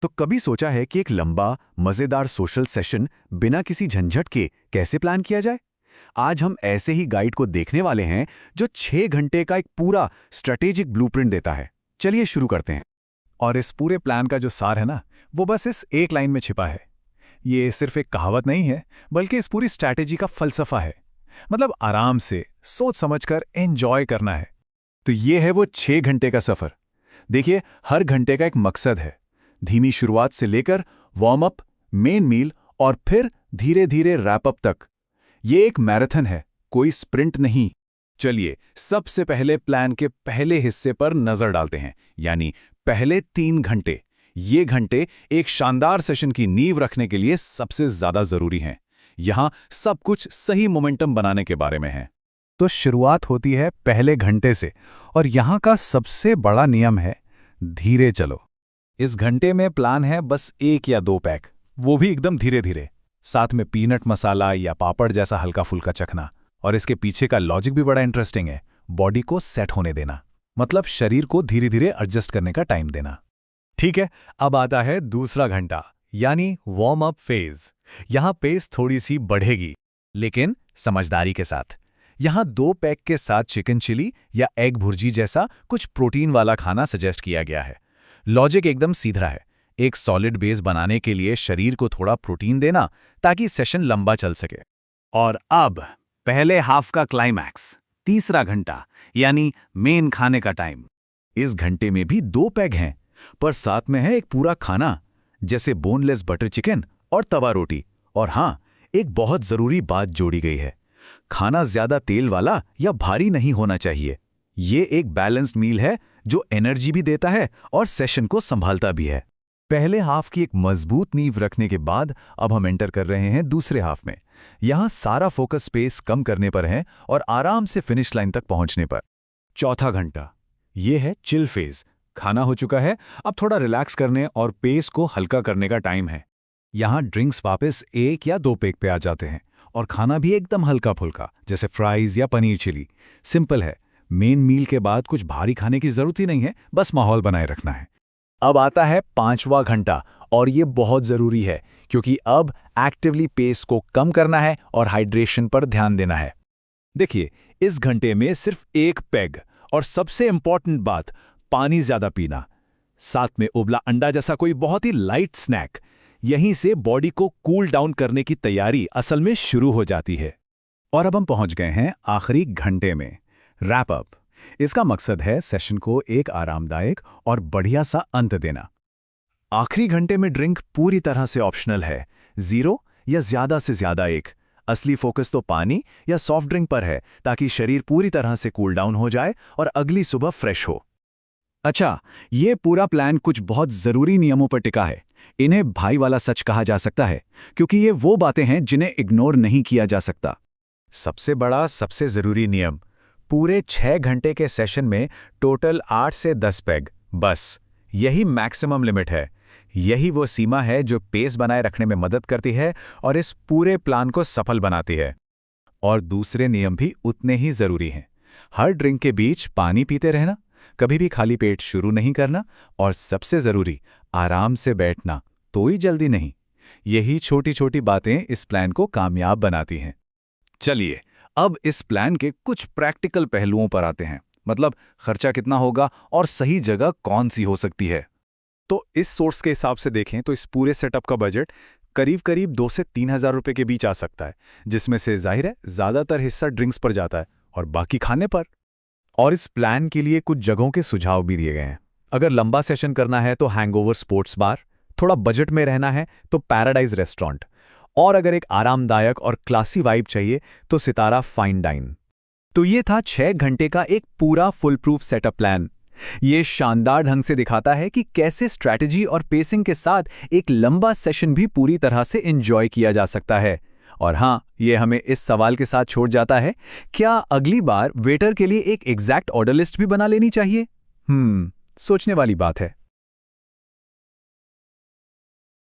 तो कभी सोचा है कि एक लंबा, मजेदार सोशल सेशन बिना किसी झंझट के कैसे प्लान किया जाए? आज हम ऐसे ही गाइड को देखने वाले हैं जो 6 घंटे का एक पूरा स्ट्रेटेजिक ब्लूप्रिंट देता है। चलिए शुरू करते हैं। और इस पूरे प्लान का जो सार है ना, वो बस इस एक लाइन में छिपा है। ये सिर्फ एक कहावत नहीं है, बल्कि इस पूरी स्ट्रैटेजी का फलसफा है। मतलब आराम से, सोच समझकर एंजॉय करना है। तो ये है वो 6 घंटे का सफर। देखिए, हर घंटे का एक मकसद है। धीमी शुरुआत से लेकर वार्म अप, मेन मील और फिर धीरे धीरे रैप अप तक। ये एक मैराथन है, कोई स्प्रिंट नहीं। चलिए सबसे पहले प्लान के पहले हिस्से पर नजर डालते हैं, यानी पहले 3 घंटे। ये घंटे एक शानदार सेशन की नींव रखने के लिए सबसे ज्यादा जरूरी हैं। यहां सब कुछ सही मोमेंटम बनाने के बारे में है। तो शुरुआत होती है पहले घंटे से, और यहां का सबसे बड़ा नियम है धीरे चलो। इस घंटे में प्लान है बस 1 या 2 पैक, वो भी एकदम धीरे धीरे, साथ में पीनट मसाला या पापड़ जैसा हल्का फुल्का चखना। और इसके पीछे का लॉजिक भी बड़ा इंटरेस्टिंग है। बॉडी को सेट होने देना, मतलब शरीर को धीरे धीरे एडजस्ट करने का टाइम देना। ठीक है, अब आता है दूसरा घंटा, यानी वार्म अप फेज। यहां पेस थोड़ी सी बढ़ेगी, लेकिन समझदारी के साथ। यहां 2 पैक के साथ चिकन चिली या एग भुर्जी जैसा कुछ प्रोटीन वाला खाना सजेस्ट किया गया है। लॉजिक एकदम सीधा है। एक सॉलिड बेस बनाने के लिए शरीर को थोड़ा प्रोटीन देना, ताकि सेशन लंबा चल सके। और अब पहले हाफ का क्लाइमैक्स, तीसरा घंटा, यानी मेन खाने का टाइम। इस घंटे में भी 2 पैग हैं, पर साथ में है एक पूरा खाना, जैसे बोनलेस बटर चिकन और तवा रोटी। और हां, एक बहुत जरूरी बात जोड़ी गई है। खाना ज्यादा तेल वाला या भारी नहीं होना चाहिए। ये एक बैलेंस्ड मील है जो एनर्जी भी देता है और सेशन को संभालता भी है। पहले हाफ की एक मजबूत नींव रखने के बाद अब हम एंटर कर रहे हैं दूसरे हाफ में। यहां सारा फोकस स्पेस कम करने पर है और आराम से फिनिश लाइन तक पहुंचने पर। चौथा घंटा, ये है चिल फेज। खाना हो चुका है, अब थोड़ा रिलैक्स करने और पेस को हल्का करने का टाइम है। यहां ड्रिंक्स वापस 1 या 2 पैक पे आ जाते हैं, और खाना भी एकदम हल्का फुल्का, जैसे फ्राइज या पनीर चिली। सिंपल है। मेन मील के बाद कुछ भारी खाने की जरूरत ही नहीं है, बस माहौल बनाए रखना है। अब आता है 5वां घंटा, और ये बहुत जरूरी है, क्योंकि अब एक्टिवली पेस को कम करना है और हाइड्रेशन पर ध्यान देना है। देखिए, इस घंटे में सिर्फ 1 पैग, और सबसे इंपॉर्टेंट बात, पानी ज्यादा पीना। साथ में उबला अंडा जैसा कोई बहुत ही लाइट स्नैक। यहीं से बॉडी को कूल डाउन करने की तैयारी असल में शुरू हो जाती है। और अब हम पहुंच गए हैं आखिरी घंटे में, रैप अप। इसका मकसद है सेशन को एक आरामदायक और बढ़िया सा अंत देना। आखिरी घंटे में ड्रिंक पूरी तरह से ऑप्शनल है, 0 या ज्यादा से ज्यादा 1। असली फोकस तो पानी या सॉफ्ट ड्रिंक पर है, ताकि शरीर पूरी तरह से कूल डाउन हो जाए और अगली सुबह फ्रेश हो। अच्छा, ये पूरा प्लान कुछ बहुत जरूरी नियमों पर टिका है। इन्हें भाई वाला सच कहा जा सकता है, क्योंकि ये वो बातें हैं जिन्हें इग्नोर नहीं किया जा सकता। सबसे बड़ा, सबसे जरूरी नियम, पूरे 6 घंटे के सेशन में टोटल 8 से 10 पैग, बस यही मैक्सिमम लिमिट है। यही वो सीमा है जो पेस बनाए रखने में मदद करती है और इस पूरे प्लान को सफल बनाती है। और दूसरे नियम भी उतने ही जरूरी हैं। हर ड्रिंक के बीच पानी पीते रहना, कभी भी खाली पेट शुरू नहीं करना, और सबसे जरूरी, आराम से बैठना, तो ही जल्दी नहीं। यही छोटी छोटी बातें इस प्लान को कामयाब बनाती हैं। चलिए, अब इस प्लान के कुछ प्रैक्टिकल पहलुओं पर आते हैं। मतलब खर्चा कितना होगा और सही जगह कौन सी हो सकती है। तो इस सोर्स के हिसाब से देखें तो इस पूरे सेटअप का बजट करीब करीब 2 से 3 हज़ार रुपये के बीच आ सकता है, जिसमें से जाहिर है ज़्यादातर हिस्सा ड्रिंक्स पर जाता है और बाकी खाने पर। और इस प्लान के लिए कुछ जगहों के सुझाव भी दिए गए हैं। अगर लंबा सेशन करना है तो हैंगओवर स्पोर्ट्स बार, थोड़ा बजट में रहना है तो पैराडाइज रेस्टोरेंट, और अगर एक आरामदायक और क्लासी वाइब चाहिए तो सितारा फाइन डाइन। तो ये था 6 घंटे का एक पूरा फुल प्रूफ सेटअप प्लान। ये शानदार ढंग से दिखाता है कि कैसे स्ट्रैटेजी और पेसिंग के साथ एक लंबा सेशन भी पूरी तरह से एंजॉय किया जा सकता है। और हाँ, ये हमें इस सवाल के साथ छोड़ जाता है, क्या अगली बार वेटर के लिए एक एग्जैक्ट ऑर्डर लिस्ट भी बना लेनी चाहिए? सोचने वाली बात है।